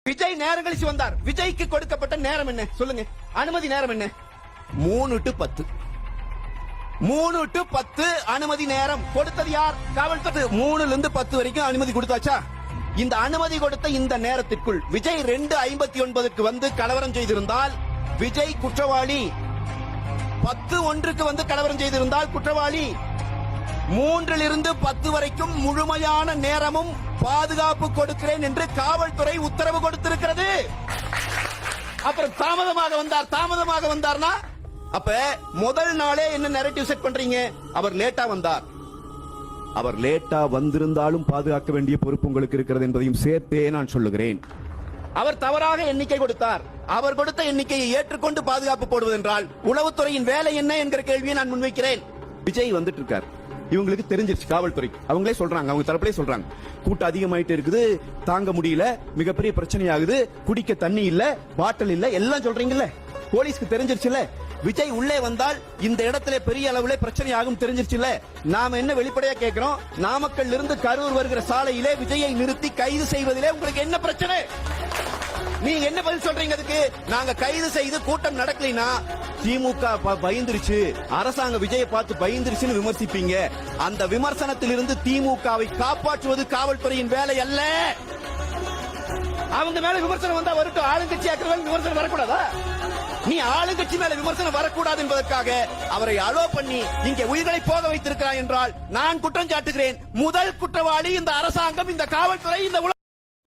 விஜய் நேரம் கழிச்சு வந்தார். விஜய்க்கு கொடுக்கப்பட்ட நேரம் என்ன சொல்லுங்க? அனுமதி நேரம் என்ன? 3 to 10. 3 to 10 அனுமதி நேரம் கொடுத்தது யார்? காவல்துறை. 3ல இருந்து 10 வரைக்கும் அனுமதி கொடுத்தாச்சா? இந்த அனுமதி கொடுத்த இந்த நேரத்திற்குள் விஜய் 2:59க்கு வந்து கலவரம் செய்திருந்தால் விஜய் குற்றவாளி. 10:01க்கு வந்து கலவரம் செய்திருந்தால் குற்றவாளி. 3லிருந்து 10 வரைக்கும் முழுமையான நேரமும் பாதுகாப்பு கொடுக்கிறேன் என்று காவல்துறை உத்தரவு கொடுத்திருக்கிறது. அப்புறம் தாமதமாக வந்தார்னா அப்ப முதல் நாளே என்ன நரேட்டிவ் செட் பண்றீங்க? அவர் லேட்டா வந்தார். அவர் லேட்டா வந்திருந்தாலும் பாதுகாக்க வேண்டிய பொறுப்பு உங்களுக்கு இருக்கிறது என்பதையும் சேர்த்தே நான் சொல்லுகிறேன். அவர் தவறாக எண்ணிக்கை கொடுத்தார். அவர் கொடுத்த எண்ணிக்கையை ஏற்றுக்கொண்டு பாதுகாப்பு போடுவதென்றால் உளவுத்துறையின் வேலை என்ன என்கிற கேள்வியை நான் முன்வைக்கிறேன். விஜய் வந்துட்டு இருக்கார். இவங்களுக்கு தெரிஞ்சிருச்சு, காவல்துறை அவங்களே சொல்றாங்க, அவங்க தரப்பிலே சொல்றாங்க, கூட்டம் அதிகமாயிட்டு இருக்குது, தாங்க முடியல, மிகப்பெரிய பிரச்சனை ஆகுது, குடிக்க தண்ணி இல்ல, பாட்டில் இல்ல, எல்லாம் சொல்றீங்கல்ல. போலீஸ்க்கு தெரிஞ்சிருச்சுல, விஜய் உள்ளே வந்தால் இந்த இடத்துல பெரிய அளவுல பிரச்சனை ஆகும் தெரிஞ்சிருச்சுல. நாம என்ன வெளிப்படையா கேட்கிறோம்? நாமக்கல் இருந்து கரூர் வருகிற சாலையிலே விஜயை நிறுத்தி கைது செய்வதிலே உங்களுக்கு என்ன பிரச்சனை? நீங்க என்ன பதில் சொல்றீங்க? அதுக்கு நாங்க கைது செய்து கூட்டம் நடக்கலைனா திமுக பயந்துருச்சு, அரசாங்க விஜயை பார்த்து பயந்துருச்சுன்னு விமர்சிப்பீங்க. அந்த விமர்சனத்தில் இருந்து திமுகவை காப்பாற்றுவது காவல்துறையின் வேலை அல்ல. அவங்க மேல விமர்சனம் வந்தா வரட்டும், ஆளுங்கட்சி விமர்சனம் வரக்கூடாதா? நீ ஆளுங்கட்சி மேல விமர்சனம் வரக்கூடாது என்பதற்காக அவரை அலோ பண்ணி இங்கே உயிர்களை போக வைத்திருக்கிறார் என்றால் நான் குற்றம் சாட்டுகிறேன். முதல் குற்றவாளி இந்த அரசாங்கம், இந்த காவல்துறை, இந்த